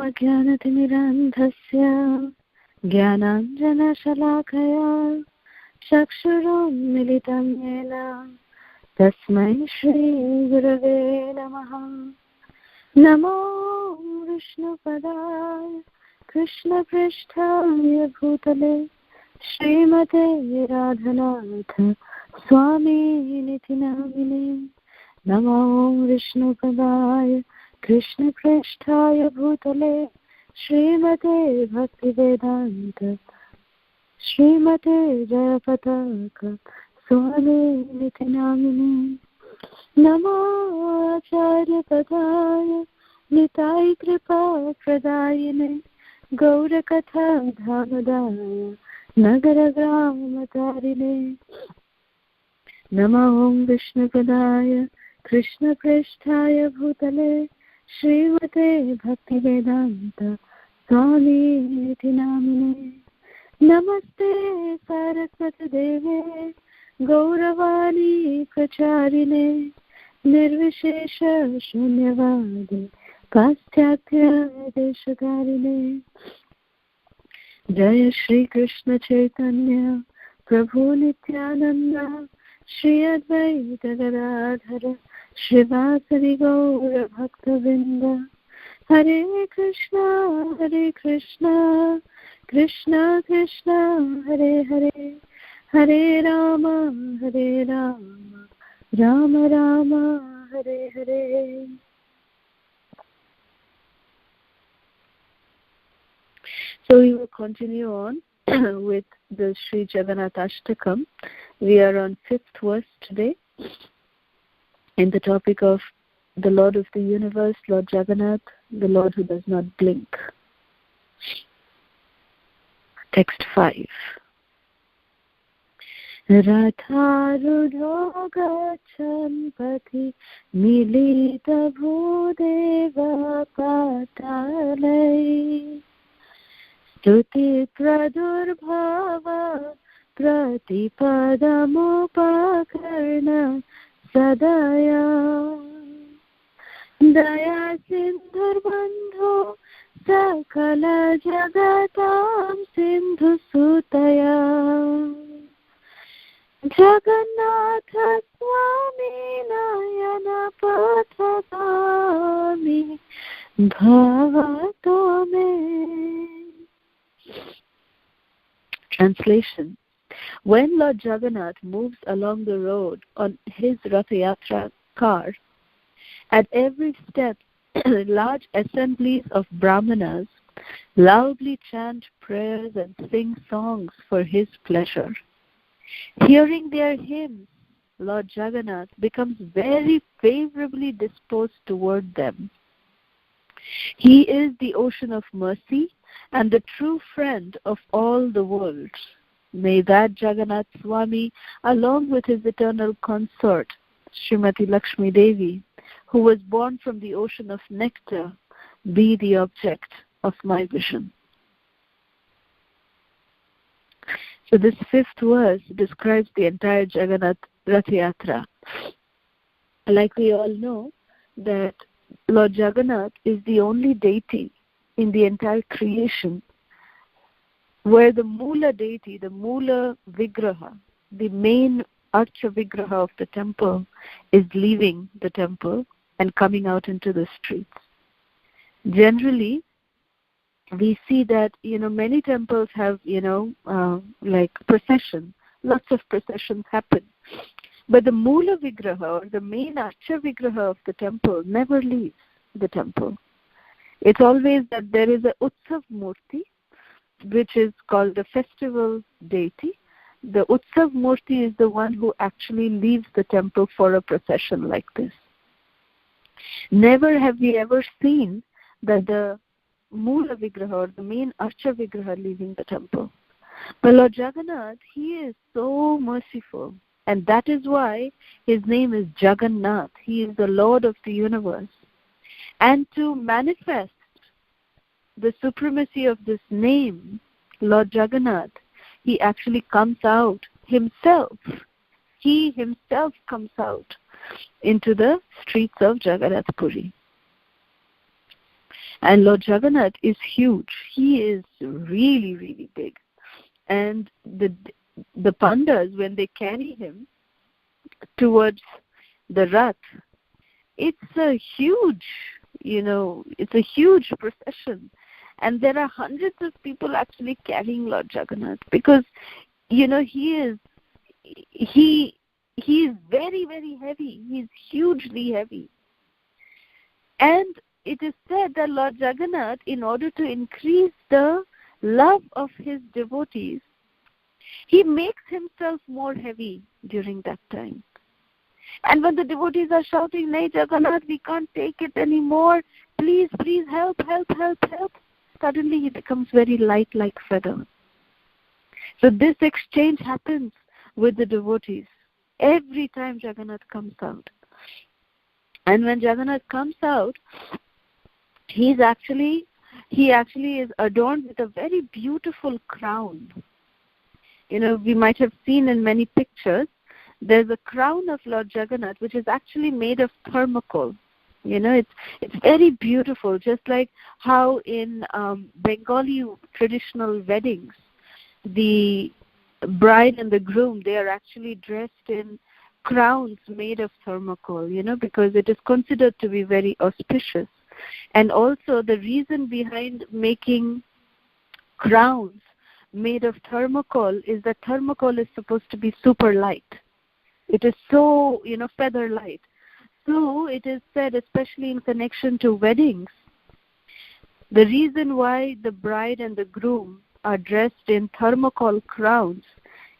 अज्ञानतिमिरान्धस्य ज्ञानाञ्जनशलाकया चक्षुरुन्मिलितं येन तस्मै श्रीगुरवे नमः। नमो विष्णुपदाय कृष्णपृष्ठाय भूतले श्रीमते राधनाथ स्वामिनिति नामिने। नमो विष्णुपदाय कृष्णपृष्ठाय भूतले श्रीमते भक्तिवेदान्त श्रीमते जयपताक स्वामिनिति नामिने। नमो आचार्यपदाय निताय कृपाप्रदायिने गौरकथा धामदाय नगरग्रामतारिणे। नमो विष्णुपदाय कृष्णपृष्ठाय भूतले श्रीमते भक्तिवेदान्त स्वामिनिति नामिने। नमस्ते सरस्वती देवे गौरवाणी प्रचारिणे निर्विशेष शून्यवादी पाश्चात्य देशकारिणे। जय श्री कृष्ण चैतन्य प्रभु नित्यानंद श्री अद्वैत गदाधर श्रीवासरि गौर भक्तवृंद। हरे Krishna Krishna Krishna Hare Hare Hare Ram Ram Ram Hare Hare. So we will continue on with the Sri Jagannath Ashtakam. We are on 5th verse today in the topic of the Lord of the universe, Lord Jagannath, the Lord who does not blink. Text 5. Ratharudho gachan pati milita bhudeva patalai Stuti pradurbhava pratipadamupakarna sadaya Daya sindhurbandho sakala jagatam sindhu sutaya Jagannatha Swami Nayana Pathagami Bhavato me. Translation. When Lord Jagannath moves along the road on his Ratha Yatra car, at every step large assemblies of Brahmanas loudly chant prayers and sing songs for his pleasure. Hearing their hymns, Lord Jagannath becomes very favorably disposed toward them. He is the ocean of mercy and the true friend of all the world. May that Jagannath Swami, along with his eternal consort, Srimati Lakshmi Devi, who was born from the ocean of nectar, be the object of my vision. So this 5th verse describes the entire Jagannath Rath Yatra. Like we all know that Lord Jagannath is the only deity in the entire creation where the Mula deity, the Mula Vigraha, the main Archa Vigraha of the temple is leaving the temple and coming out into the streets. Generally, we see that, many temples have, like procession. Lots of processions happen. But the Mula Vigraha, or the main Archa Vigraha of the temple, never leaves the temple. It's always that there is a Utsav Murti, which is called the festival deity. The Utsav Murti is the one who actually leaves the temple for a procession like this. Never have we ever seen that the Mula Vigraha, or the main Archa Vigraha, leaving the temple. But Lord Jagannath, he is so merciful, and that is why his name is Jagannath. He is the Lord of the universe. And to manifest the supremacy of this name, Lord Jagannath, he actually comes out himself. He himself comes out into the streets of Jagannath Puri. And Lord Jagannath is huge. He is really, really big. And the pandas, when they carry him towards the Rath, it's a huge, it's a huge procession. And there are hundreds of people actually carrying Lord Jagannath because, he is very, very heavy. He's hugely heavy. And it is said that Lord Jagannath, in order to increase the love of his devotees, he makes himself more heavy during that time. And when the devotees are shouting, "Nay, Jagannath, we can't take it anymore. Please, please help, help, help, help," suddenly he becomes very light like feather. So this exchange happens with the devotees every time Jagannath comes out. And when Jagannath comes out, he actually is adorned with a very beautiful crown. We might have seen in many pictures, there's a crown of Lord Jagannath which is actually made of thermocol. It's very beautiful, just like how in Bengali traditional weddings, the bride and the groom, they are actually dressed in crowns made of thermocol, because it is considered to be very auspicious. And also the reason behind making crowns made of thermocol is that thermocol is supposed to be super light. It is so, feather light. So it is said, especially in connection to weddings, the reason why the bride and the groom are dressed in thermocol crowns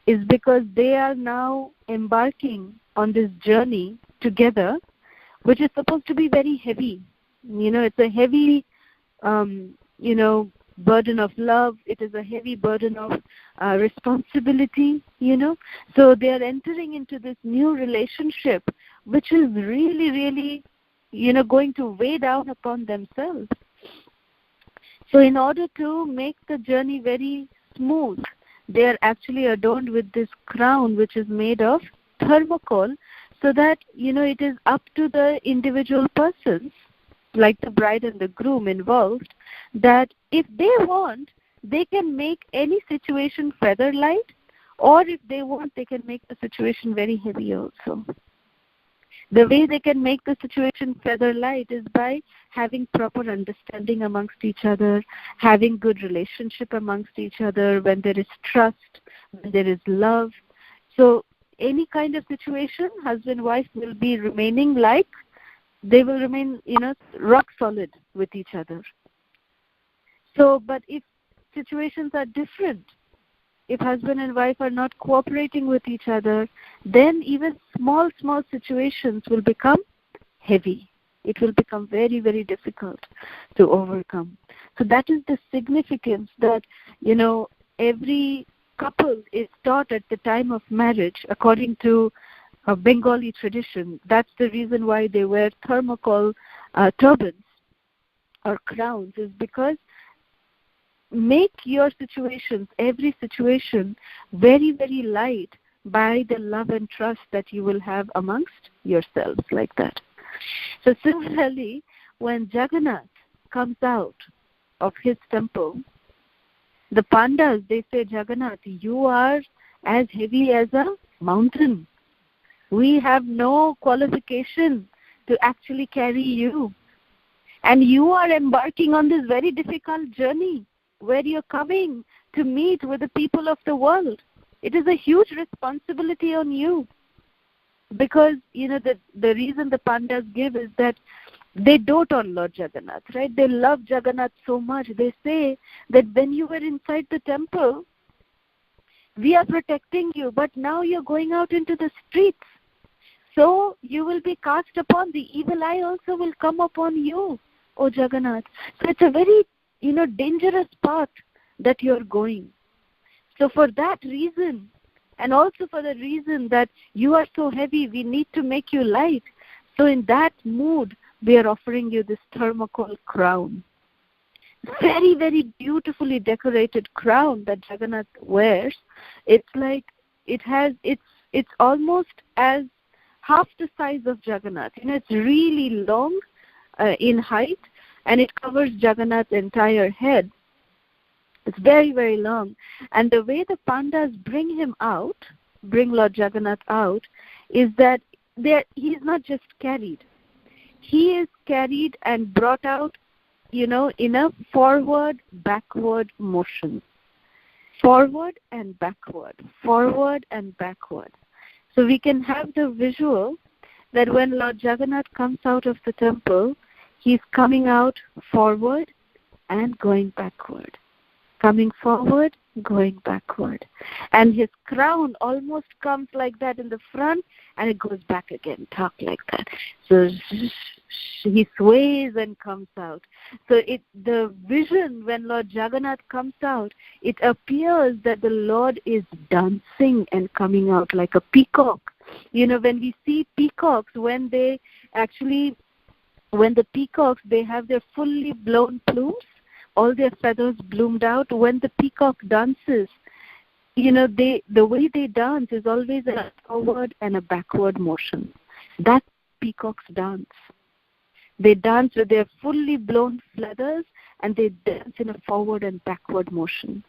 is because they are now embarking on this journey together, which is supposed to be very heavy. It's a heavy, burden of love. It is a heavy burden of responsibility, So they are entering into this new relationship, which is really, really, going to weigh down upon themselves. So in order to make the journey very smooth, they are actually adorned with this crown which is made of thermocol, so that, it is up to the individual persons, like the bride and the groom involved, that if they want, they can make any situation feather light, or if they want, they can make the situation very heavy also. The way they can make the situation feather light is by having proper understanding amongst each other, having good relationship amongst each other, when there is trust, when there is love. So any kind of situation, husband, wife will be remaining like, they will remain, rock solid with each other. So, but if situations are different, if husband and wife are not cooperating with each other, then even small situations will become heavy. It will become very, very difficult to overcome. So that is the significance that, every couple is taught at the time of marriage according to a Bengali tradition. That's the reason why they wear thermocol turbans or crowns, is because make your situations, every situation, very, very light by the love and trust that you will have amongst yourselves, like that. So similarly, when Jagannath comes out of his temple, the pandas, they say, "Jagannath, you are as heavy as a mountain. We have no qualification to actually carry you. And you are embarking on this very difficult journey where you're coming to meet with the people of the world. It is a huge responsibility on you." Because, the reason the pandas give is that they dote on Lord Jagannath, right? They love Jagannath so much. They say that when you were inside the temple, we are protecting you, but now you're going out into the streets. So you will be cast upon, the evil eye also will come upon you, O Jagannath. So it's a very, dangerous path that you're going. So for that reason, and also for the reason that you are so heavy, we need to make you light. So in that mood, we are offering you this thermocol crown. Very, very beautifully decorated crown that Jagannath wears. It's like, it's almost as half the size of Jagannath. It's really long in height, and it covers Jagannath's entire head. It's very, very long. And the way the Pandavas bring Lord Jagannath out, is that he's not just carried. He is carried and brought out, in a forward-backward motion. Forward and backward. Forward and backward. So we can have the visual that when Lord Jagannath comes out of the temple, he's coming out forward and going backward. Coming forward, going backward. And his crown almost comes like that in the front, and it goes back again, talk like that. So he sways and comes out. So the vision when Lord Jagannath comes out, it appears that the Lord is dancing and coming out like a peacock. When we see peacocks, when the peacocks, they have their fully blown plumes, all their feathers bloomed out. When the peacock dances, the way they dance is always a forward and a backward motion. That's peacock's dance. They dance with their fully blown feathers, and they dance in a forward and backward motion.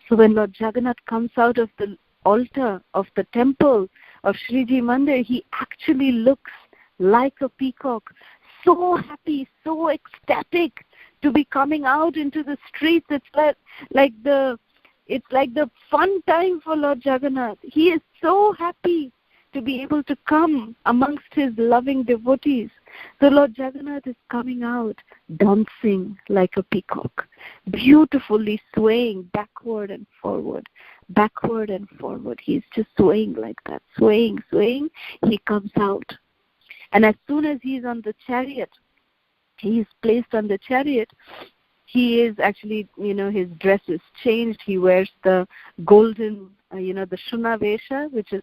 So when Lord Jagannath comes out of the altar of the temple of Shriji Mandir, he actually looks like a peacock, so happy, so ecstatic to be coming out into the streets. It's like the fun time for Lord Jagannath. He is so happy to be able to come amongst his loving devotees. So Lord Jagannath is coming out dancing like a peacock, beautifully swaying backward and forward, backward and forward. He's just swaying like that, swaying. He comes out. And as soon as he's on the chariot, he is placed on the chariot, he is actually, his dress is changed. He wears the golden, the Shuna Vesha, which is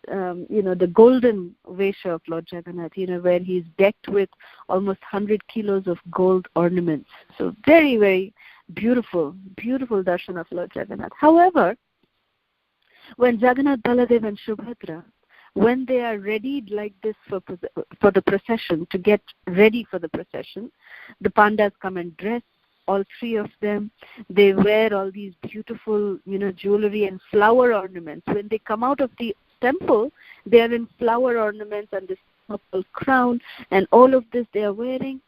the golden Vesha of Lord Jagannath, where he's decked with almost 100 kilos of gold ornaments. So very, very beautiful darshan of Lord Jagannath. However, when Jagannath, Baladev and Subhadra, when they are ready like this for the procession, to get ready for the procession, the Pandavas come and dress, all three of them. They wear all these beautiful, jewelry and flower ornaments. When they come out of the temple, they are in flower ornaments and this purple crown, and all of this they are wearing.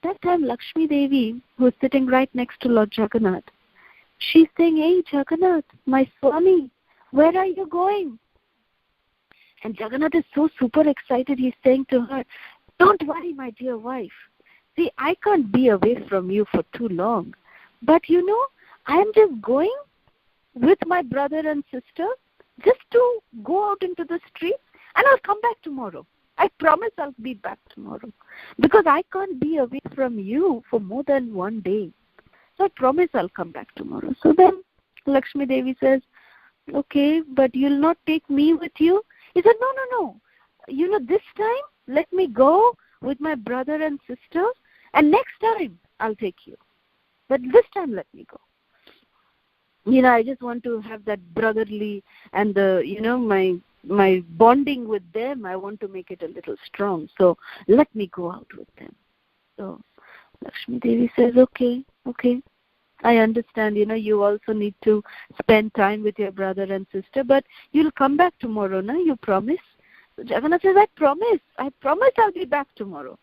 That time, Lakshmi Devi, who is sitting right next to Lord Jagannath, she's saying, "Hey, Jagannath, my Swami, where are you going?" And Jagannath is so super excited. He's saying to her, "Don't worry, my dear wife. See, I can't be away from you for too long. But I am just going with my brother and sister just to go out into the streets, and I'll come back tomorrow. I promise I'll be back tomorrow. Because I can't be away from you for more than one day. So I promise I'll come back tomorrow." So then Lakshmi Devi says, "Okay, but you'll not take me with you?" He said, No. This time, let me go with my brother and sister, and next time I'll take you. But this time, let me go. I just want to have that brotherly and my bonding with them. I want to make it a little strong. So let me go out with them. So Lakshmi Devi says, okay. I understand, you also need to spend time with your brother and sister, but you'll come back tomorrow, na? You promise? So Jagannath says, I promise I'll be back tomorrow.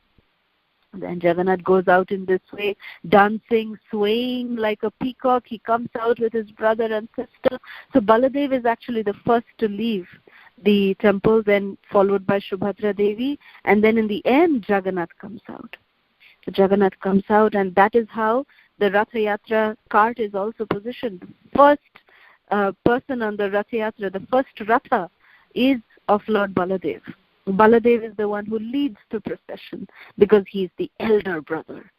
Then Jagannath goes out in this way, dancing, swaying like a peacock. He comes out with his brother and sister. So Baladev is actually the first to leave the temple, then followed by Subhadra Devi, and then in the end, Jagannath comes out. So Jagannath comes out, and that is how the Ratha Yatra cart is also positioned. The first person on the Ratha Yatra, the first Ratha, is of Lord Baladev. Baladev is the one who leads the procession because he is the elder brother.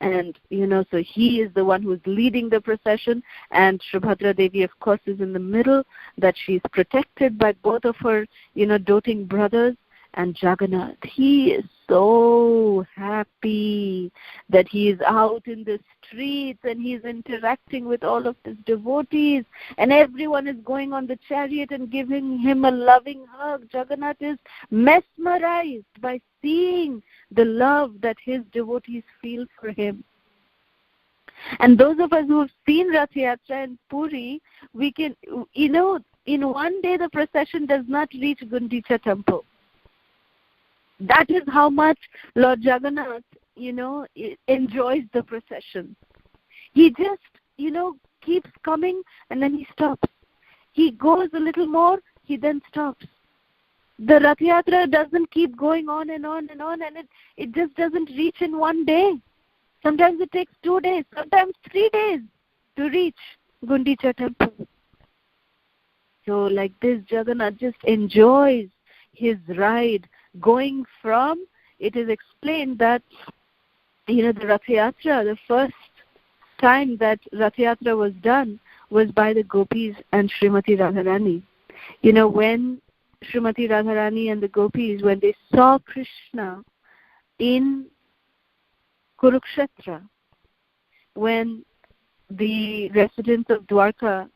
And, so he is the one who is leading the procession, and Subhadra Devi, of course, is in the middle, that she is protected by both of her, doting brothers. And Jagannath, he is so happy that he is out in the streets and he is interacting with all of his devotees, and everyone is going on the chariot and giving him a loving hug. Jagannath is mesmerized by seeing the love that his devotees feel for him. And those of us who have seen Rath Yatra in Puri, we can, in one day the procession does not reach Gundicha temple. That is how much Lord Jagannath, enjoys the procession. He just, keeps coming and then he stops. He goes a little more, he then stops. The Rath Yatra doesn't keep going on and on and on, and it just doesn't reach in one day. Sometimes it takes 2 days, sometimes 3 days to reach Gundicha temple. So like this, Jagannath just enjoys his ride, going from, it is explained that, the Rath Yatra, the first time that Rath Yatra was done was by the gopis and Srimati Radharani. When Srimati Radharani and the gopis, when they saw Krishna in Kurukshetra, when the residents of Dwarka,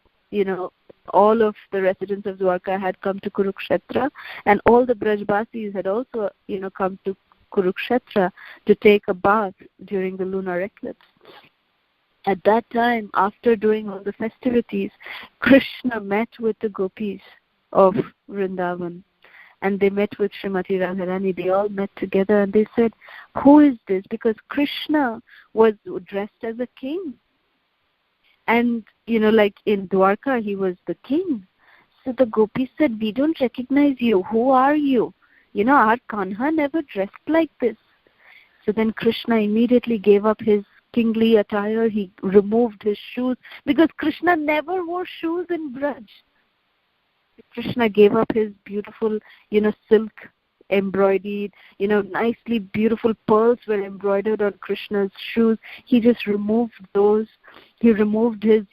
all of the residents of Dwarka had come to Kurukshetra, and all the Brajbasis had also, come to Kurukshetra to take a bath during the lunar eclipse. At that time, after doing all the festivities, Krishna met with the gopis of Vrindavan, and they met with Srimati Radharani. They all met together and they said, who is this? Because Krishna was dressed as a king. And, like in Dwarka, he was the king. So the gopis said, we don't recognize you. Who are you? Our Kanha never dressed like this. So then Krishna immediately gave up his kingly attire. He removed his shoes, because Krishna never wore shoes in Braj. Krishna gave up his beautiful, silk embroidered, nicely beautiful pearls were embroidered on Krishna's shoes. He just removed those. He removed his,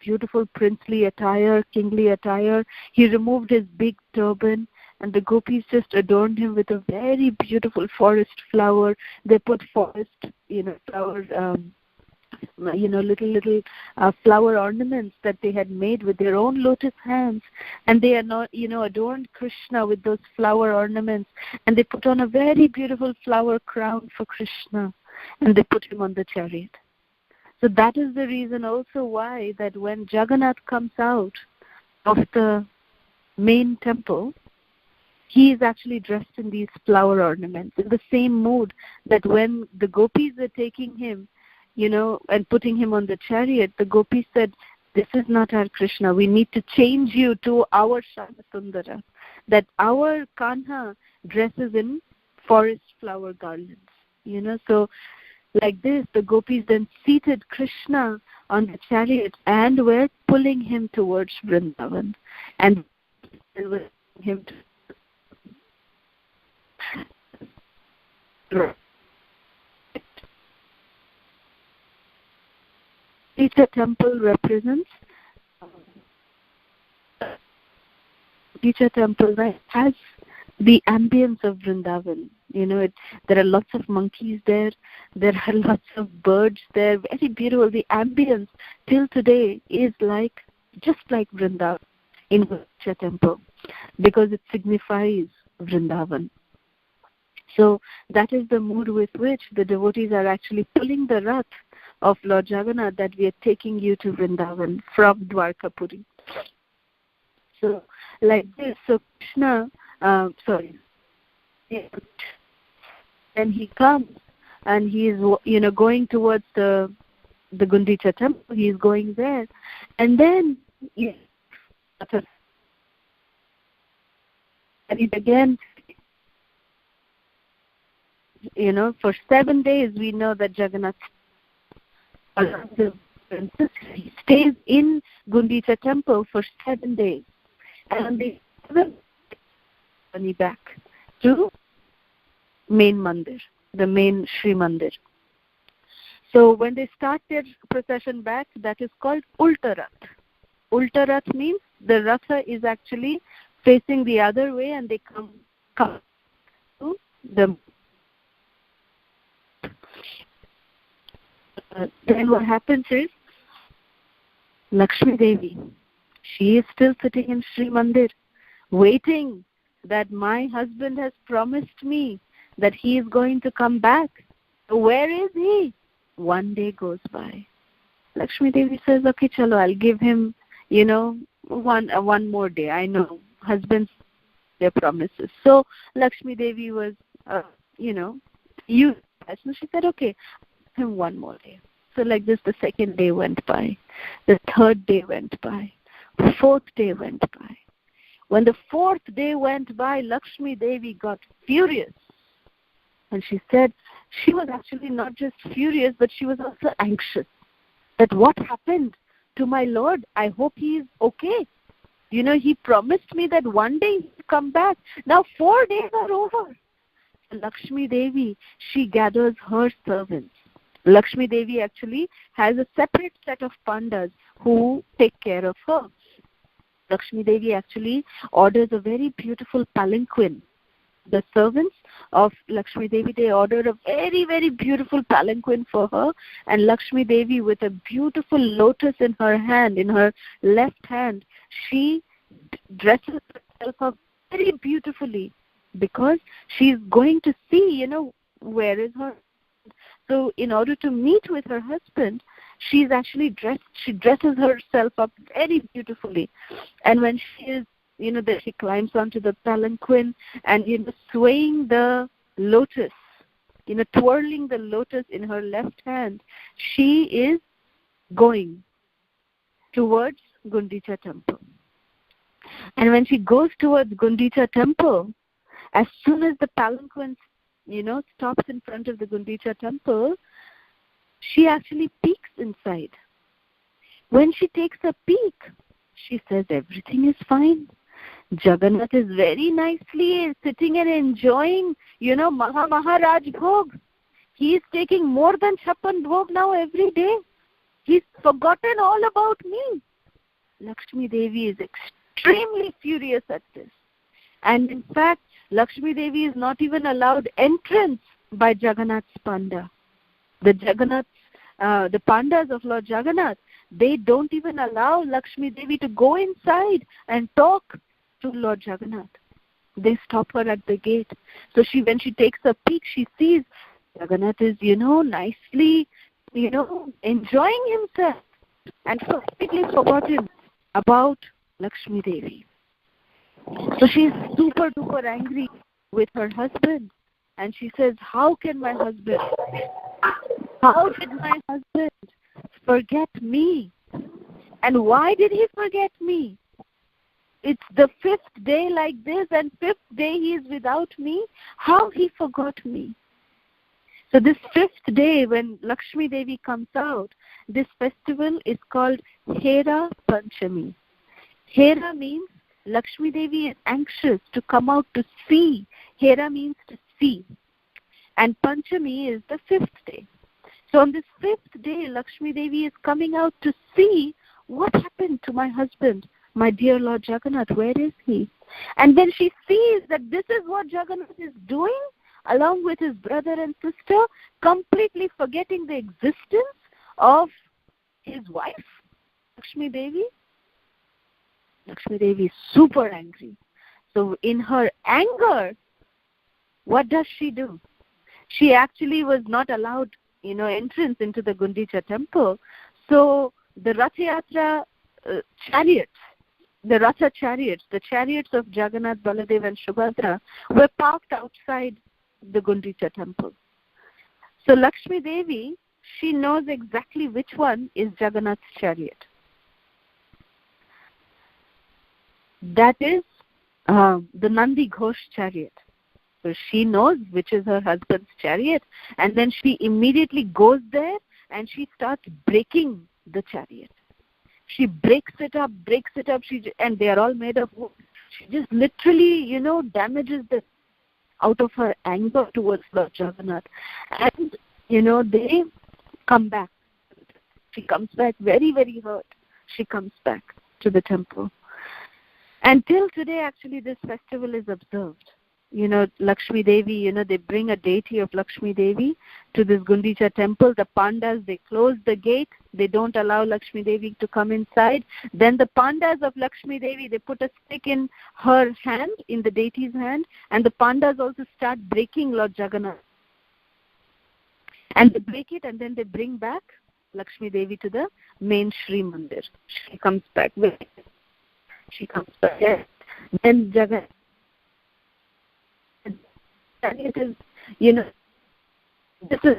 beautiful princely attire, kingly attire. He removed his big turban, and the gopis just adorned him with a very beautiful forest flower. They put forest, flower, little flower ornaments that they had made with their own lotus hands, and they are not, adorned Krishna with those flower ornaments, and they put on a very beautiful flower crown for Krishna, and they put him on the chariot. So that is the reason also why that when Jagannath comes out of the main temple, he is actually dressed in these flower ornaments, in the same mood that when the gopis were taking him, and putting him on the chariot, the gopis said, this is not our Krishna. We need to change you to our Shyama-Sundara. That our Kanha dresses in forest flower garlands. So like this, the gopis then seated Krishna on the chariot and were pulling him towards Vrindavan. And were him to each temple represents, each temple has the ambience of Vrindavan. There are lots of monkeys there. There are lots of birds there. Very beautiful. The ambience till today is just like Vrindavan in each temple, because it signifies Vrindavan. So that is the mood with which the devotees are actually pulling the rath of Lord Jagannath, that we are taking you to Vrindavan from Dwarkapuri. So like this, so Krishna, then he comes and he is, going towards the Gundicha temple. He is going there, and then and it again, for 7 days we know that Jagannath, he stays in Gundicha temple for 7 days, and on the 7th journey back to main mandir, the main Sri Mandir. So when they start their procession back, that is called Ulta Rath. Ulta Rath means the Ratha is actually facing the other way, and they come. Then what happens is, Lakshmi Devi, she is still sitting in Sri Mandir, waiting that my husband has promised me that he is going to come back. So where is he? One day goes by. Lakshmi Devi says, okay, chalo, I'll give him, one more day. I know husbands, their promises. So Lakshmi Devi was, used. So she said, okay, give him one more day. So like this, the second day went by. The third day went by. The fourth day went by. When the fourth day went by, Lakshmi Devi got furious. And she said, she was actually not just furious, but she was also anxious. That what happened to my Lord? I hope he is okay. He promised me that one day he'll come back. Now 4 days are over. Lakshmi Devi, she gathers her servants. Lakshmi Devi actually has a separate set of pandas who take care of her. Lakshmi Devi actually orders a very beautiful palanquin. The servants of Lakshmi Devi, they order a very, very beautiful palanquin for her, and Lakshmi Devi, with a beautiful lotus in her hand, in her left hand, she dresses herself up very beautifully because she's going to see, where is her. So in order to meet with her husband, she's actually she dresses herself up very beautifully. And when she is, that she climbs onto the palanquin and, swaying the lotus, twirling the lotus in her left hand, she is going towards Gundicha temple. And when she goes towards Gundicha temple, as soon as the palanquin stops in front of the Gundicha temple, she actually peeks inside. When she takes a peek, she says everything is fine. Jagannath is very nicely sitting and enjoying, Maharaj Bhog. He is taking more than 56 Bhog now every day. He's forgotten all about me. Lakshmi Devi is extremely furious at this. And in fact, Lakshmi Devi is not even allowed entrance by Jagannath's panda. The pandas of Lord Jagannath, they don't even allow Lakshmi Devi to go inside and talk to Lord Jagannath. They stop her at the gate. So when she takes a peek, she sees Jagannath is, nicely, enjoying himself and completely forgotten about Lakshmi Devi. So she's super duper angry with her husband, and she says, how did my husband forget me? And why did he forget me? It's the 5th day like this, and 5th day he is without me. How he forgot me? So this 5th day, when Lakshmi Devi comes out, this festival is called Hera Panchami. Hera means Lakshmi Devi is anxious to come out to see. Hera means to see. And Panchami is the 5th day. So on this 5th day, Lakshmi Devi is coming out to see what happened to my husband, my dear Lord Jagannath. Where is he? And then she sees that this is what Jagannath is doing, along with his brother and sister, completely forgetting the existence of his wife, Lakshmi Devi. Lakshmi Devi is super angry. So in her anger, what does she do? She actually was not allowed, entrance into the Gundicha temple. So the Rath Yatra chariots, the Ratha chariots, the chariots of Jagannath, Baladev and Subhadra were parked outside the Gundicha temple. So Lakshmi Devi, she knows exactly which one is Jagannath's chariot. That is the Nandi Ghosh chariot. So she knows which is her husband's chariot, and then she immediately goes there and she starts breaking the chariot. She breaks it up, and they are all made of wood. She just literally, damages them out of her anger towards Lord Jagannath. And, they come back. She comes back very, very hurt. She comes back to the temple. And till today, actually, this festival is observed. Lakshmi Devi, they bring a deity of Lakshmi Devi to this Gundicha temple. The Pandas, they close the gate. They don't allow Lakshmi Devi to come inside. Then the Pandas of Lakshmi Devi, they put a stick in her hand, in the deity's hand, and the Pandas also start breaking Lord Jagannath. And they break it, and then they bring back Lakshmi Devi to the main Sri Mandir. She comes back. Yes. Then Jagannath. It is, this is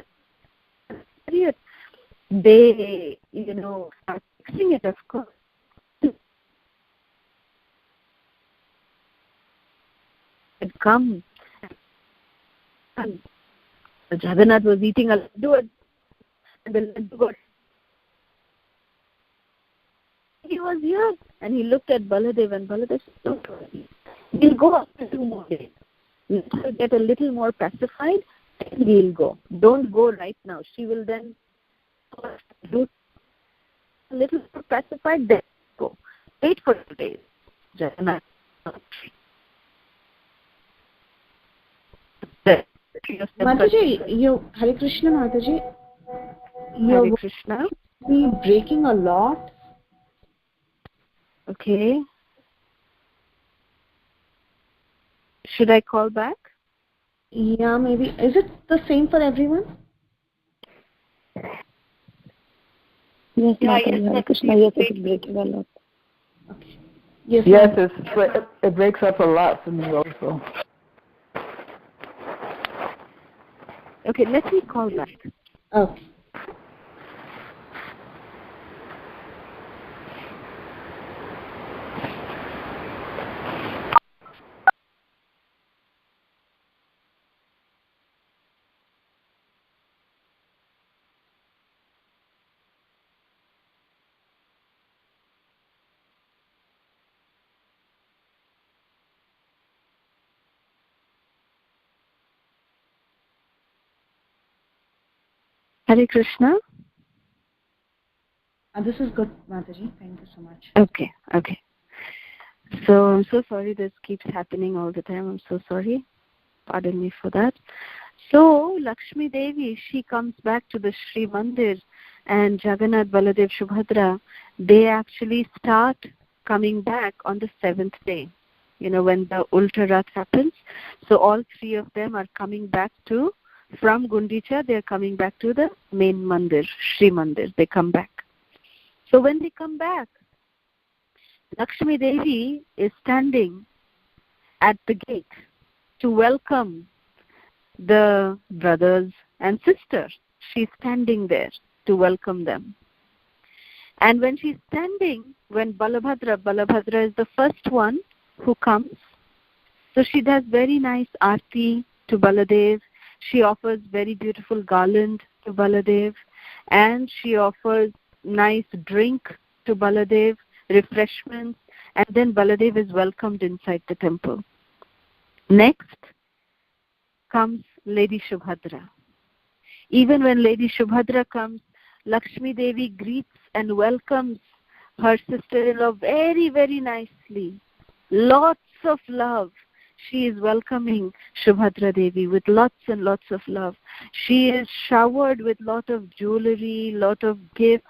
period. They, are fixing it, of course. It comes. Jagannath was eating a laddu, and the laddu got. He was here, and he looked at Baladev, and Baladev said, "Don't worry. We'll go after 2 more days. Let her get a little more pacified, and we'll go. Don't go right now. She will then do a little more pacified, then go. Wait for 2 days." Jagannath. Mataji, Hare Krishna, Mataji. Hare Krishna. You're breaking a lot. Okay. Should I call back? Yeah, maybe. Is it the same for everyone? Yes, Hare Krishna. Yes, it's breaking a lot. Okay. Yes, it breaks up a lot for me also. Okay, let me call back. Okay. Hare Krishna. This is good, Mataji. Thank you so much. Okay. So I'm so sorry this keeps happening all the time. I'm so sorry. Pardon me for that. So Lakshmi Devi, she comes back to the Sri Mandir, and Jagannath, Baladev, Subhadra, they actually start coming back on the 7th day, when the Ulta Rath happens. So all 3 of them are coming back from Gundicha, they're coming back to the main Mandir, Sri Mandir. They come back. So when they come back, Lakshmi Devi is standing at the gate to welcome the brothers and sisters. She's standing there to welcome them. And when she's standing, when Balabhadra is the first one who comes. So she does very nice aarti to Baladev. She offers very beautiful garland to Baladev, and she offers nice drink to Baladev, refreshments, and then Baladev is welcomed inside the temple. Next comes Lady Subhadra. Even when Lady Subhadra comes, Lakshmi Devi greets and welcomes her sister-in-law very, very nicely. Lots of love. She is welcoming Subhadra Devi with lots and lots of love. She is showered with lot of jewelry, lot of gifts,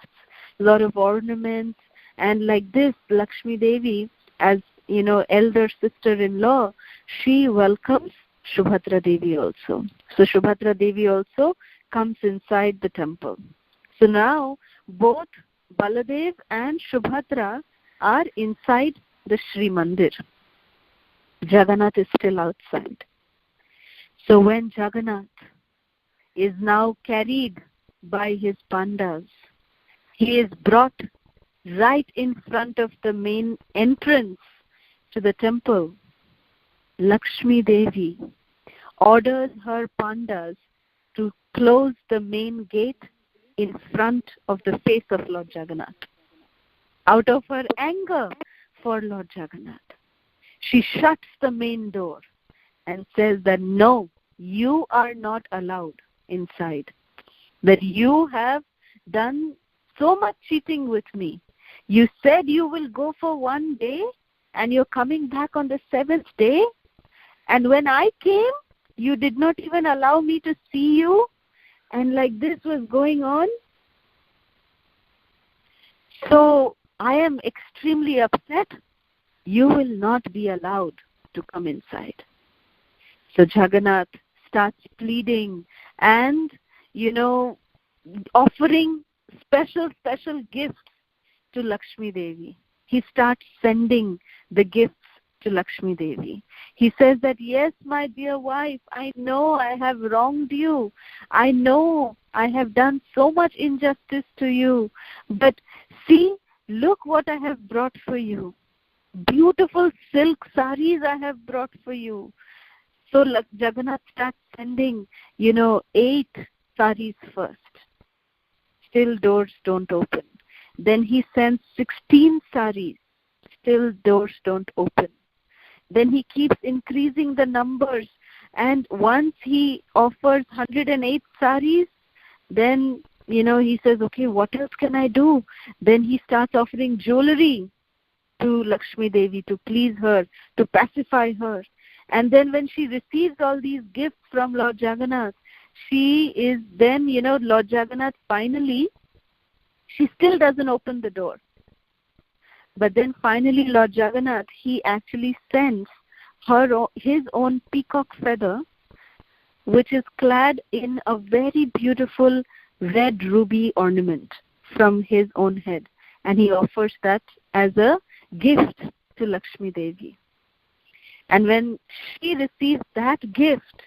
lot of ornaments, and like this, Lakshmi Devi, as elder sister-in-law, she welcomes Subhadra Devi also. So Subhadra Devi also comes inside the temple. So now both Baladev and Subhadra are inside the Sri Mandir. Jagannath is still outside. So when Jagannath is now carried by his pandas, he is brought right in front of the main entrance to the temple. Lakshmi Devi orders her pandas to close the main gate in front of the face of Lord Jagannath. Out of her anger for Lord Jagannath, she shuts the main door and says that no, you are not allowed inside. That you have done so much cheating with me. You said you will go for 1 day and you're coming back on the 7th day. And when I came, you did not even allow me to see you. And like this was going on. So I am extremely upset. You will not be allowed to come inside. So Jagannath starts pleading and, offering special gifts to Lakshmi Devi. He starts sending the gifts to Lakshmi Devi. He says that, yes, my dear wife, I know I have wronged you. I know I have done so much injustice to you. But see, look what I have brought for you. Beautiful silk saris I have brought for you. So Jagannath starts sending, 8 saris first. Still doors don't open. Then he sends 16 saris. Still doors don't open. Then he keeps increasing the numbers. And once he offers 108 saris, then, he says, okay, what else can I do? Then he starts offering jewelry to Lakshmi Devi to please her, to pacify her. And then when she receives all these gifts from Lord Jagannath, she is then, Lord Jagannath finally, she still doesn't open the door. But then finally Lord Jagannath, he actually sends his own peacock feather, which is clad in a very beautiful red ruby ornament from his own head. And he offers that as a gift to Lakshmi Devi. And when she receives that gift,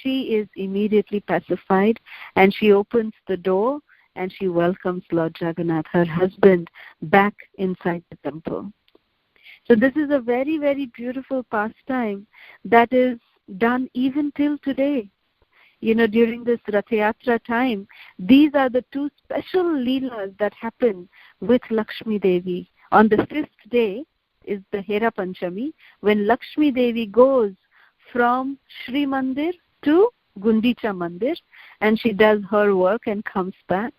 she is immediately pacified and she opens the door and she welcomes Lord Jagannath, her husband, back inside the temple. So this is a very, very beautiful pastime that is done even till today. During this Rath Yatra time, these are the 2 special leelas that happen with Lakshmi Devi. On the 5th day is the Hera Panchami, when Lakshmi Devi goes from Shri Mandir to Gundicha Mandir, and she does her work and comes back.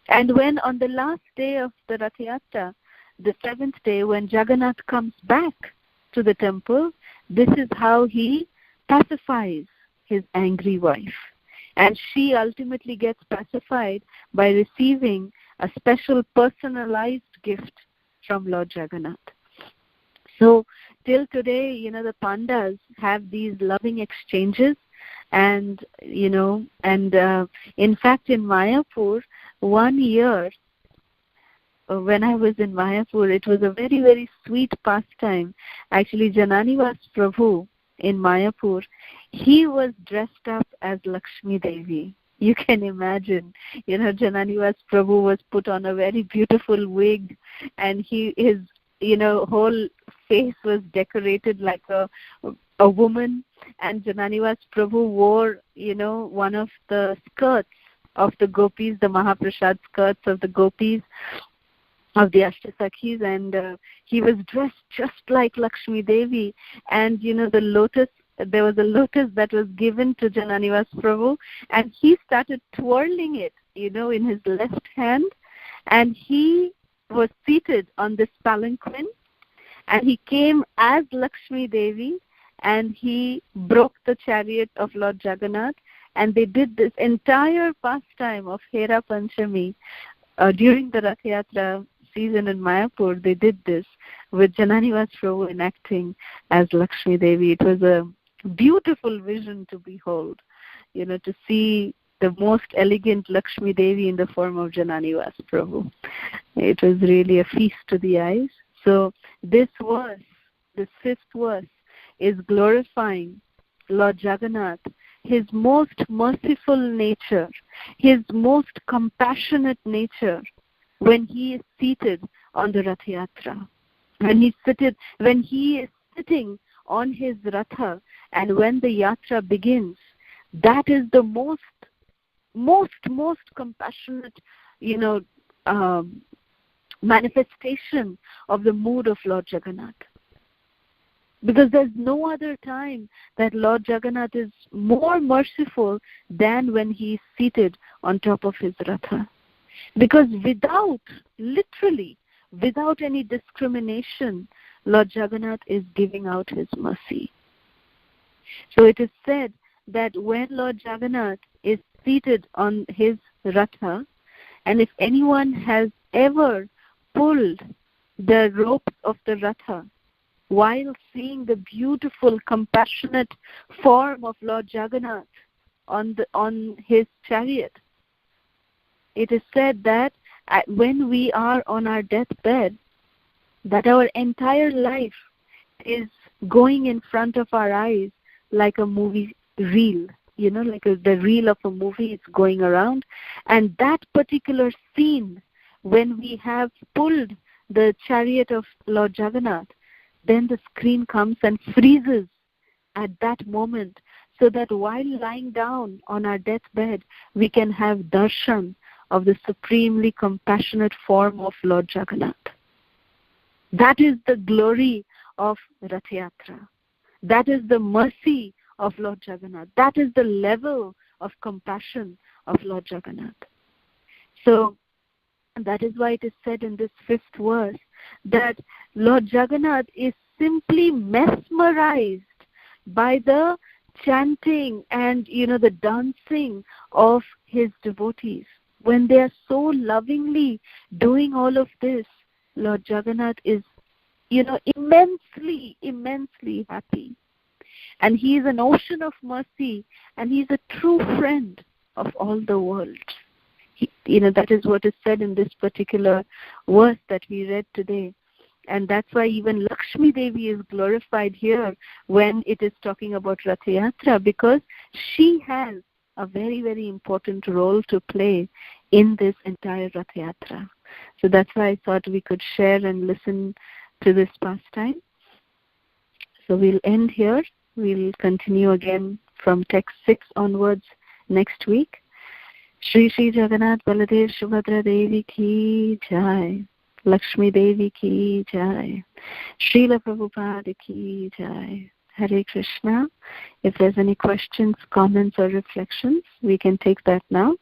And when on the last day of the Rath Yatra, the 7th day, when Jagannath comes back to the temple, this is how he pacifies his angry wife. And she ultimately gets pacified by receiving a special personalized gift from Lord Jagannath. So till today, the Pandas have these loving exchanges. And, in fact, in Mayapur, one year, when I was in Mayapur, it was a very, very sweet pastime. Actually, Jananiwas Prabhu in Mayapur, he was dressed up as Lakshmi Devi. You can imagine, Jananiwas Prabhu was put on a very beautiful wig, and his whole face was decorated like a woman. And Jananiwas Prabhu wore, one of the skirts of the gopis, the Mahaprasad skirts of the gopis, of the Ashtasakhis, and he was dressed just like Lakshmi Devi. And, there was a lotus that was given to Jananiwas Prabhu, and he started twirling it, in his left hand, and he was seated on this palanquin, and he came as Lakshmi Devi, and he broke the chariot of Lord Jagannath, and they did this entire pastime of Hera Panchami during the Rath Yatra season in Mayapur. They did this with Jananiwas Prabhu enacting as Lakshmi Devi. It was a beautiful vision to behold, to see the most elegant Lakshmi Devi in the form of Jananiwas Prabhu. It was really a feast to the eyes. So this 5th verse, is glorifying Lord Jagannath, his most merciful nature, his most compassionate nature, when he is seated on the Rath Yatra, when he is sitting on his Ratha, and when the Yatra begins. That is the most compassionate, manifestation of the mood of Lord Jagannath. Because there's no other time that Lord Jagannath is more merciful than when he is seated on top of his Ratha. Because without any discrimination, Lord Jagannath is giving out his mercy. So it is said that when Lord Jagannath is seated on his Ratha, and if anyone has ever pulled the ropes of the Ratha while seeing the beautiful, compassionate form of Lord Jagannath on his chariot, it is said that when we are on our deathbed, that our entire life is going in front of our eyes like a movie reel, like the reel of a movie is going around. And that particular scene, when we have pulled the chariot of Lord Jagannath, then the screen comes and freezes at that moment, so that while lying down on our deathbed, we can have darshan of the supremely compassionate form of Lord Jagannath. That is the glory of Rath Yatra. That is the mercy of Lord Jagannath. That is the level of compassion of Lord Jagannath. So that is why it is said in this 5th verse that Lord Jagannath is simply mesmerized by the chanting and the dancing of his devotees. When they are so lovingly doing all of this, Lord Jagannath is immensely happy. And he is an ocean of mercy, and he is a true friend of all the world. That is what is said in this particular verse that we read today. And that's why even Lakshmi Devi is glorified here when it is talking about Rath Yatra, because she has a very, very important role to play in this entire Rath Yatra. So that's why I thought we could share and listen to this pastime. So we'll end here. We'll continue again from text 6 onwards next week. Shri Shri Jagannath Baladev Subhadra Devi ki jai. Lakshmi Devi ki jai. Srila Prabhupada ki jai. Hare Krishna. If there's any questions, comments or reflections, we can take that now.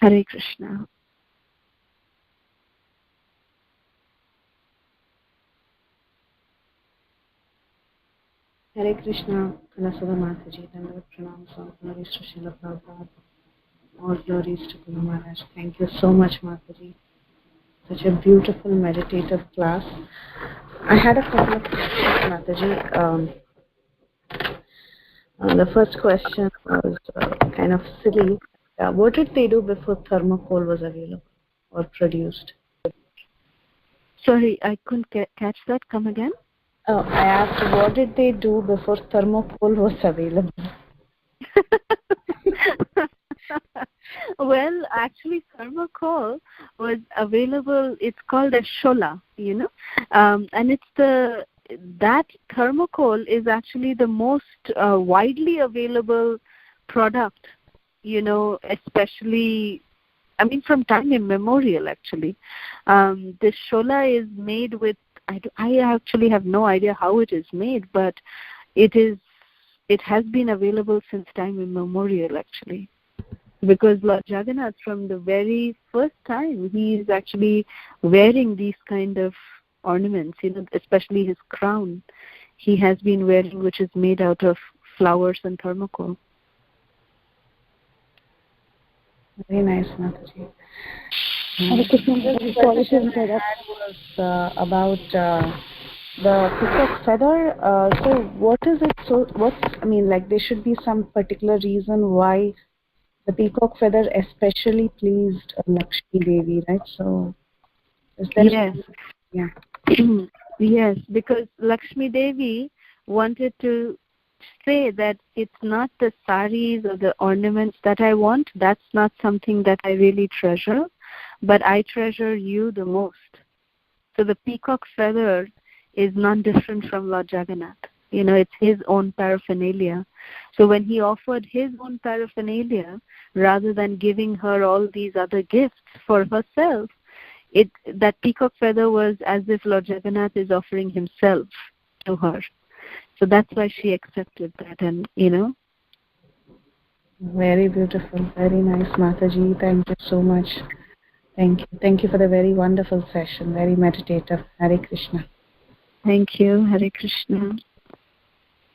Hare Krishna. Hare Krishna, Kalasudha Mataji, Dandavat Pranam, all glories to Srila Prabhupada, all glories to Guru Maharaj. Thank you so much, Mataji. Such a beautiful meditative class. I had a couple of questions, Mataji. The first question was kind of silly. What did they do before thermocol was available or produced? Sorry, I couldn't catch that. Come again? Oh, I asked, what did they do before thermocol was available? Well, actually, thermocol was available. It's called a shola, and it's that thermocol is actually the most widely available product, especially, from time immemorial. Actually, this shola is made with. I actually have no idea how it is made, but it has been available since time immemorial, actually. Because Lord Jagannath, from the very first time, he is actually wearing these kind of ornaments, especially his crown he has been wearing, which is made out of flowers and thermocol. Very nice, Mataji. The question I had was about the peacock feather. So what is it? So there should be some particular reason why the peacock feather especially pleased Lakshmi Devi, right? So is there? Yes. Yeah. Yes, because Lakshmi Devi wanted to say that it's not the saris or the ornaments that I want. That's not something that I really treasure, but I treasure you the most. So the peacock feather is not different from Lord Jagannath. It's his own paraphernalia. So when he offered his own paraphernalia, rather than giving her all these other gifts for herself, that peacock feather was as if Lord Jagannath is offering himself to her. So that's why she accepted that, and Very beautiful, very nice, Mataji. Thank you so much. Thank you for the very wonderful session, very meditative. Hare Krishna. Thank you. Hare Krishna.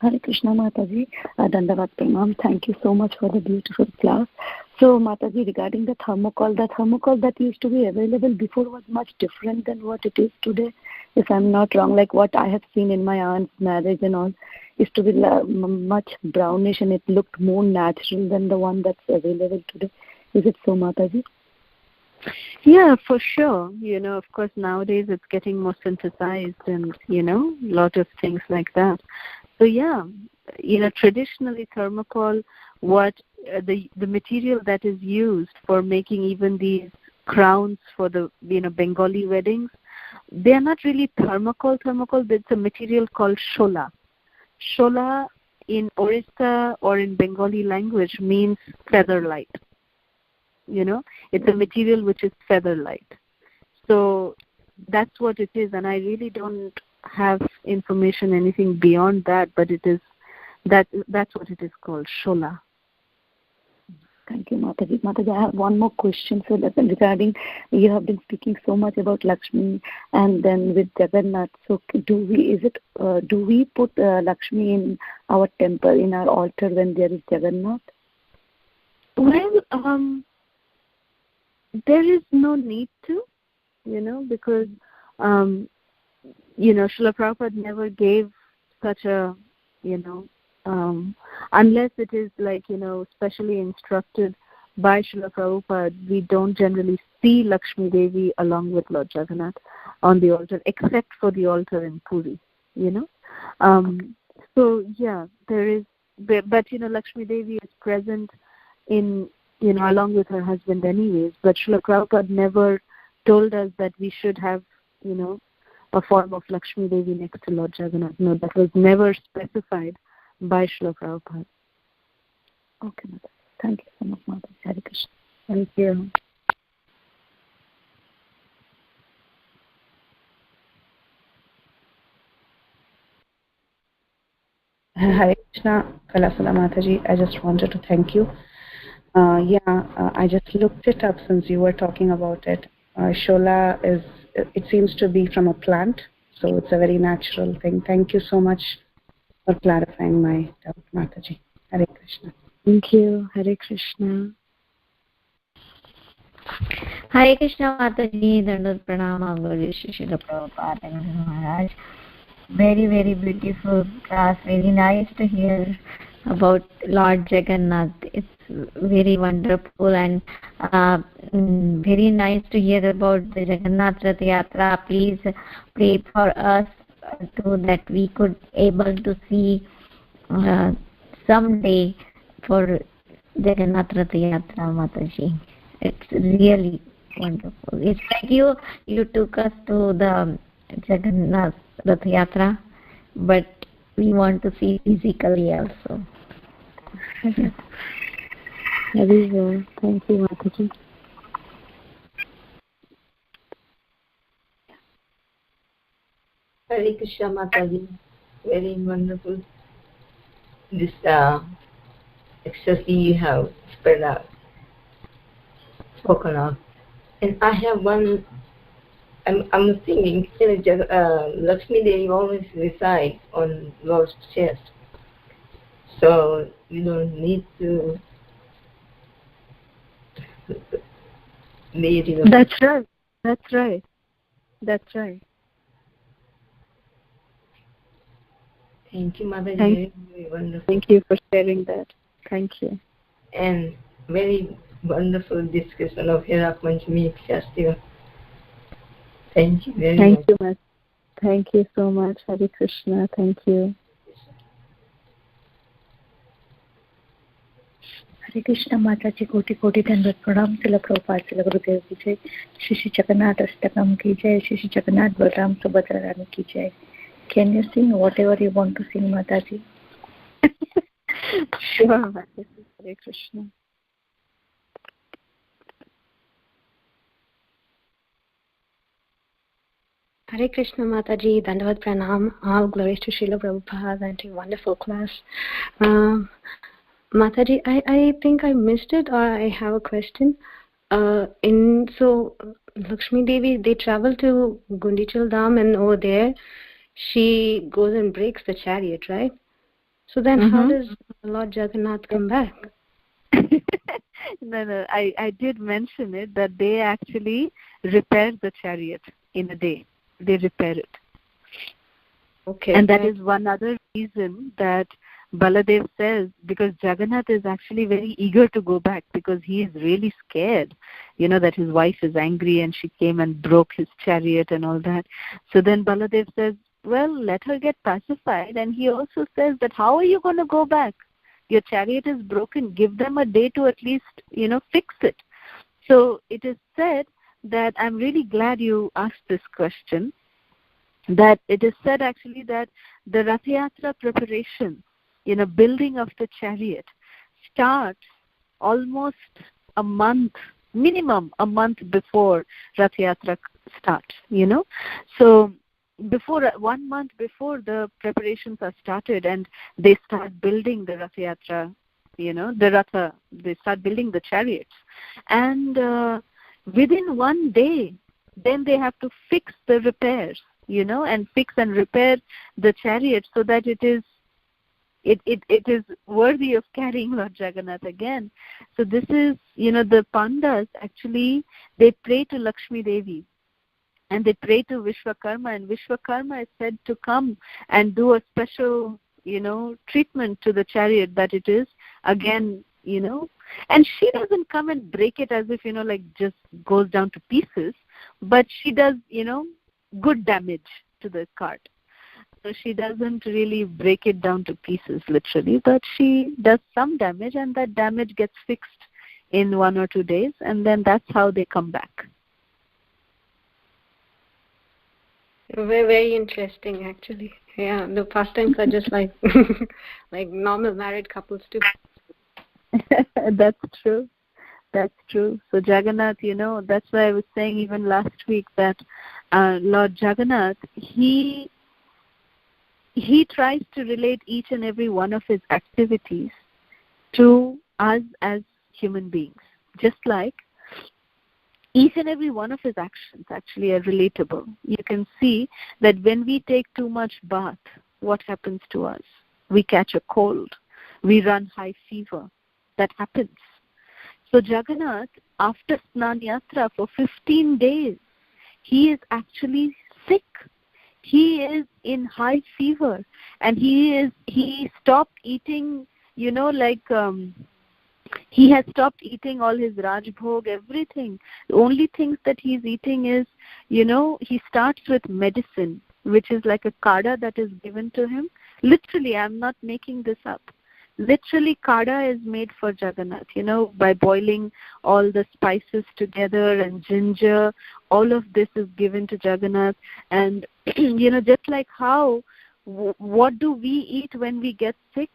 Hare Krishna Mataji, Dandavat Pranam. Thank you so much for the beautiful class. So Mataji, regarding the thermocol that used to be available before was much different than what it is today. If I'm not wrong, like what I have seen in my aunt's marriage and all, used to be much brownish and it looked more natural than the one that's available today. Is it so, Mataji? Yeah, for sure. Of course, nowadays it's getting more synthesized and, a lot of things like that. So, yeah, traditionally thermocol, what the material that is used for making even these crowns for the, Bengali weddings, they are not really thermocol, but it's a material called shola. Shola in Orissa or in Bengali language means feather light. It's a material which is feather light. So that's what it is, and I really don't have information anything beyond that, but it is that's what it is called, shola. Thank you, Mataji. Mataji, I have one more question. So that regarding, you have been speaking so much about Lakshmi and then with Jagannath. So do we put Lakshmi in our temple, in our altar when there is Jagannath? Well, there is no need to, because, Srila Prabhupada never gave such a, unless it is like, specially instructed by Srila Prabhupada, we don't generally see Lakshmi Devi along with Lord Jagannath on the altar, except for the altar in Puri, So, yeah, there is, but Lakshmi Devi is present in, along with her husband anyways, but Srila Prabhupada never told us that we should have, a form of Lakshmi Devi next to Lord Jagannath. No, that was never specified by Srila Prabhupada. Okay, Mother. Thank you so much, Mother. Hare Krishna. Thank you. Hare Krishna, Kalasudha Mataji. I just wanted to thank you. I just looked it up since you were talking about it. Shola it seems to be from a plant, so it's a very natural thing. Thank you so much for clarifying my doubt, Mataji. Hare Krishna. Thank you. Hare Krishna. Hare Krishna Mataji, Dandavat Pranam, Guru Srila Prabhupada Maharaj. Very, very beautiful class. Very nice to hear about Lord Jagannath. It's very wonderful and very nice to hear about the Jagannath Rath Yatra. Please pray for us so that we could able to see someday for Jagannath Rath Yatra, Mataji. It's really wonderful. It's like you took us to the Jagannath Rath Yatra, but we want to see physically also. Very well. Thank you, Mataji. Hare Krishna Mataji. Very wonderful. This ecstasy you have spread out, spoken of. And I have one. I'm thinking, Lakshmi Devi always resides on Lord's chest, so you don't need to lead. That's right. That's right. That's right. Thank you, Mother. Very wonderful. Thank you for sharing that. Thank you. And very wonderful discussion of Hera Panchami festival. Thank you very much. Thank you much. Thank you so much, Hare Krishna. Thank you. Hare Krishna Mataji, Koti Koti Dandavat Pranam, Srila Prabhupada, Srila Gurudev ki jai, Shri Jagannath Ashtakam ki jai, Shri Jagannath Balram Subhadra Rani ki jai. Can you sing whatever you want to sing, Mataji? Sure, Hare Krishna. Hare Krishna Mataji, Dandavat Pranam, all glories to Srila Prabhupada and to wonderful class. Mataji, I think I missed it, or I have a question. So Lakshmi Devi, they travel to Gundichal Dham, and over there she goes and breaks the chariot, right? So then how does Lord Jagannath come back? No, I did mention it, that they actually repair the chariot in a day. They repair it. Okay. And that is one other reason that Baladev says, because Jagannath is actually very eager to go back, because he is really scared, that his wife is angry and she came and broke his chariot and all that. So then Baladev says, well, let her get pacified. And he also says that how are you going to go back? Your chariot is broken. Give them a day to at least, fix it. So it is said that, I'm really glad you asked this question, that it is said actually that the Rath Yatra preparation, building of the chariot starts almost minimum a month before Rath Yatra starts, So 1 month before the preparations are started, and they start building the Rath Yatra, they start building the chariots. And within 1 day, then they have to fix the repairs, and fix and repair the chariot so that it is worthy of carrying Lord Jagannath again. So this is, the Pandas actually, they pray to Lakshmi Devi and they pray to Vishwakarma, and Vishwakarma is said to come and do a special, treatment to the chariot, that it is again, and she doesn't come and break it as if, like just goes down to pieces, but she does, good damage to the cart. So she doesn't really break it down to pieces literally, but she does some damage, and that damage gets fixed in 1 or 2 days, and then that's how they come back. Very, very interesting, actually. Yeah, the pastimes are just like like normal married couples too. That's true. So Jagannath, that's why I was saying even last week that Lord Jagannath, he tries to relate each and every one of his activities to us as human beings. Just like each and every one of his actions actually are relatable. You can see that when we take too much bath, what happens to us? We catch a cold. We run high fever. That happens. So Jagannath, after Snan Yatra for 15 days, he is actually sick. He is in high fever, and he stopped eating, he has stopped eating all his Rajbhog, everything. The only things that he's eating is, he starts with medicine, which is like a kada that is given to him. Literally, I'm not making this up. Literally, kada is made for Jagannath, by boiling all the spices together and ginger. All of this is given to Jagannath. And, just like how, what do we eat when we get sick?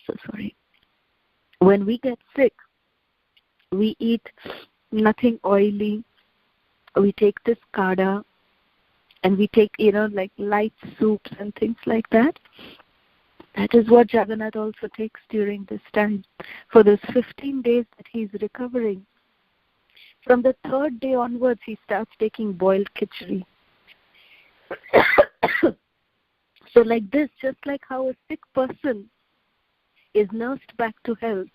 So sorry. When we get sick, we eat nothing oily. We take this kada, and we take, like light soups and things like that. That is what Jagannath also takes during this time. For those 15 days that he's recovering. From the 3rd day onwards, he starts taking boiled khichdi. So like this, just like how a sick person is nursed back to health,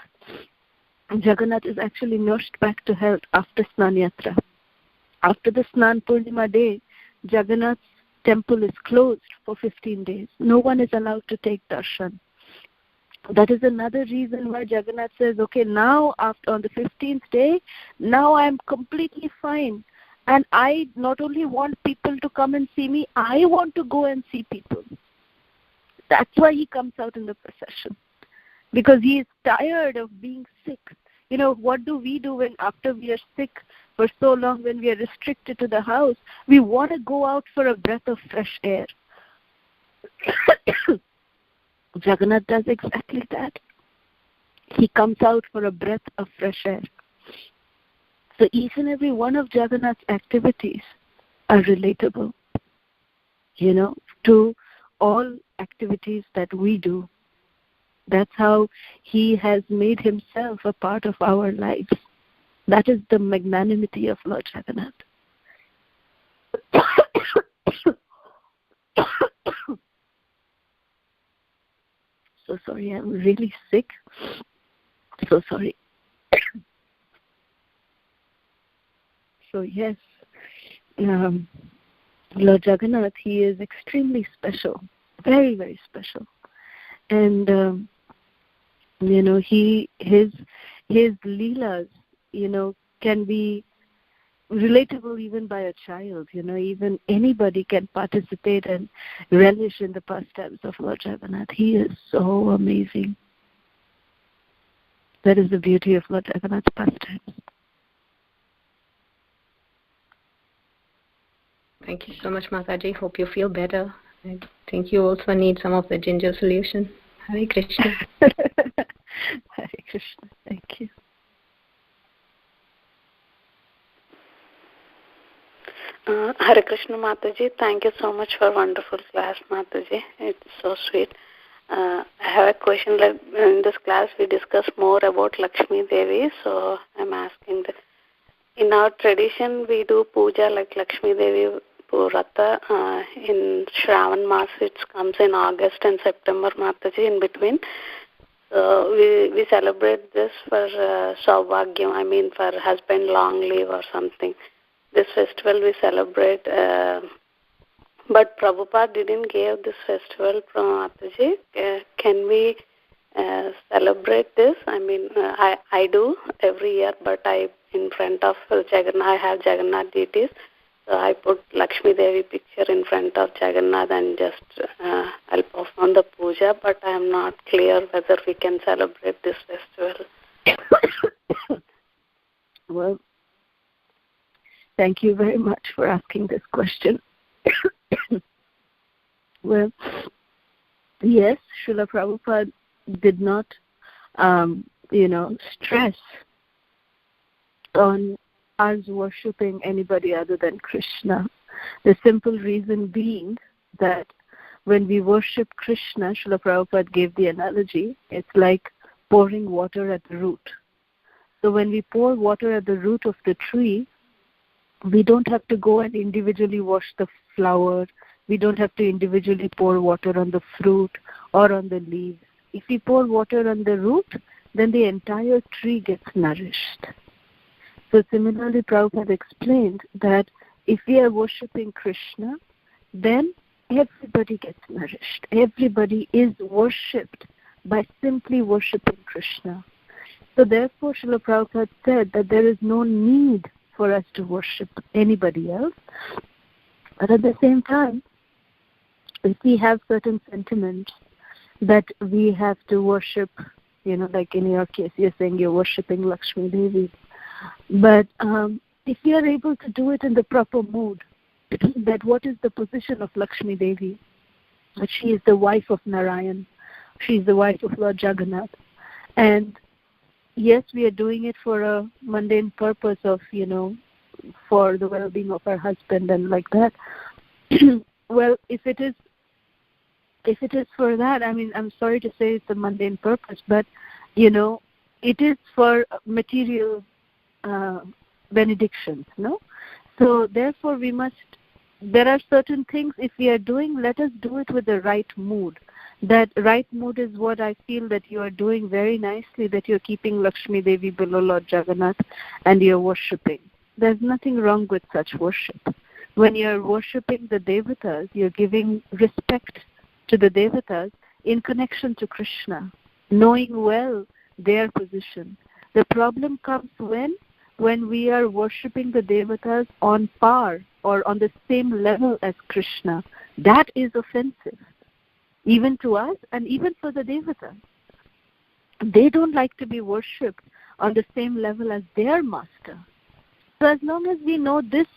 Jagannath is actually nursed back to health after Snan Yatra. After the Snan Purnima day, Jagannath's temple is closed for 15 days. No one is allowed to take darshan. That is another reason why Jagannath says, okay, now on the 15th day, now I am completely fine. And I not only want people to come and see me, I want to go and see people. That's why he comes out in the procession. Because he is tired of being sick. What do we do when after we are sick for so long, when we are restricted to the house? We want to go out for a breath of fresh air. Jagannath does exactly that. He comes out for a breath of fresh air. So each and every one of Jagannath's activities are relatable, to all activities that we do. That's how he has made himself a part of our lives. That is the magnanimity of Lord Jagannath. So sorry, I'm really sick. So sorry. So yes, Lord Jagannath, he is extremely special, very, very special. And his leelas, can be relatable even by a child. Even anybody can participate and relish in the pastimes of Lord Jagannath. He is so amazing. That is the beauty of Lord Jagannath's pastimes. Thank you so much, Mataji. Hope you feel better. I think you also need some of the ginger solution. Hare Krishna. Hare Krishna. Thank you. Hare Krishna, Mataji. Thank you so much for wonderful class, Mataji. It's so sweet. I have a question. Like in this class, we discuss more about Lakshmi Devi. So I'm asking that in our tradition, we do puja like Lakshmi Devi Purata in Shravan Mas. It comes in August and September, Mataji, in between. So we celebrate this for Saubhagyam, I mean for husband long leave or something. This festival we celebrate, but Prabhupada didn't give this festival from Mataji. Can we celebrate this? I mean, I do every year, but in front of Jagannath, I have Jagannath deities, so I put Lakshmi Devi picture in front of Jagannath and just I'll perform the puja, but I am not clear whether we can celebrate this festival. Well, thank you very much for asking this question. Well, yes, Srila Prabhupada did not, stress on us worshipping anybody other than Krishna. The simple reason being that when we worship Krishna, Srila Prabhupada gave the analogy, it's like pouring water at the root. So when we pour water at the root of the tree, we don't have to go and individually wash the flower. We don't have to individually pour water on the fruit or on the leaves. If we pour water on the root, then the entire tree gets nourished. So similarly, Prabhupada explained that if we are worshipping Krishna, then everybody gets nourished. Everybody is worshipped by simply worshipping Krishna. So therefore, Srila Prabhupada said that there is no need for us to worship anybody else. But at the same time, if we have certain sentiments that we have to worship, like in your case, you're saying you're worshipping Lakshmi Devi. But if you are able to do it in the proper mood, that what is the position of Lakshmi Devi? That she is the wife of Narayan. She is the wife of Lord Jagannath. And yes, we are doing it for a mundane purpose of, for the well-being of our husband and like that. Well, if it is for that, I mean, I'm sorry to say it's a mundane purpose, but, it is for material benedictions, no? So therefore there are certain things, if we are doing, let us do it with the right mood. That right mood is what I feel that you are doing very nicely, that you're keeping Lakshmi Devi below Lord Jagannath and you're worshipping. There's nothing wrong with such worship. When you're worshipping the Devatas, you're giving respect to the Devatas in connection to Krishna, knowing well their position. The problem comes when we are worshipping the Devatas on par or on the same level as Krishna. That is offensive, even to us and even for the Devatas. They don't like to be worshipped on the same level as their master. So as long as we know this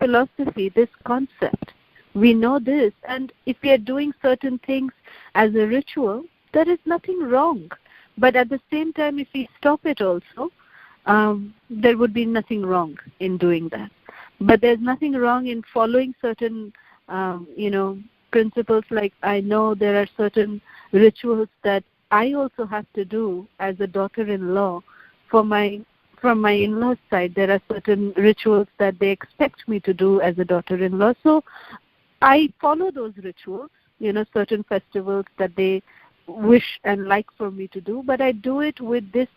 philosophy, this concept, we know this, and if we are doing certain things as a ritual, there is nothing wrong. But at the same time, if we stop it also, there would be nothing wrong in doing that. But there's nothing wrong in following certain, principles. Like I know there are certain rituals that I also have to do as a daughter-in-law for my from my in-laws' side, there are certain rituals that they expect me to do as a daughter-in-law. So I follow those rituals, certain festivals that they wish and like for me to do, but I do it with this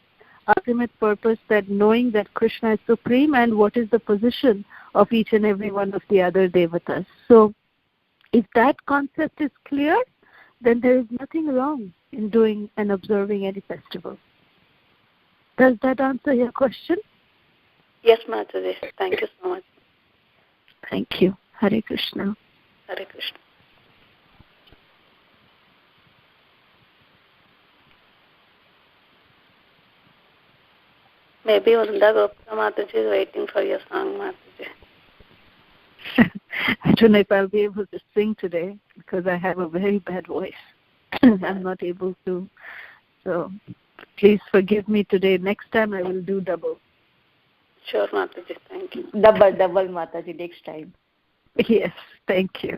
ultimate purpose, that knowing that Krishna is supreme and what is the position of each and every one of the other devatas. So if that concept is clear, then there is nothing wrong in doing and observing any festival. Does that answer your question? Yes, Mataji. Thank you so much. Thank you. Hare Krishna. Hare Krishna. Maybe Vrunda Gupta Mataji is waiting for your song, Mataji. I don't know if I'll be able to sing today because I have a very bad voice. I'm not able to. So please forgive me today. Next time I will do double. Sure, Mataji. Thank you. Double, Mataji, next time. Yes, thank you.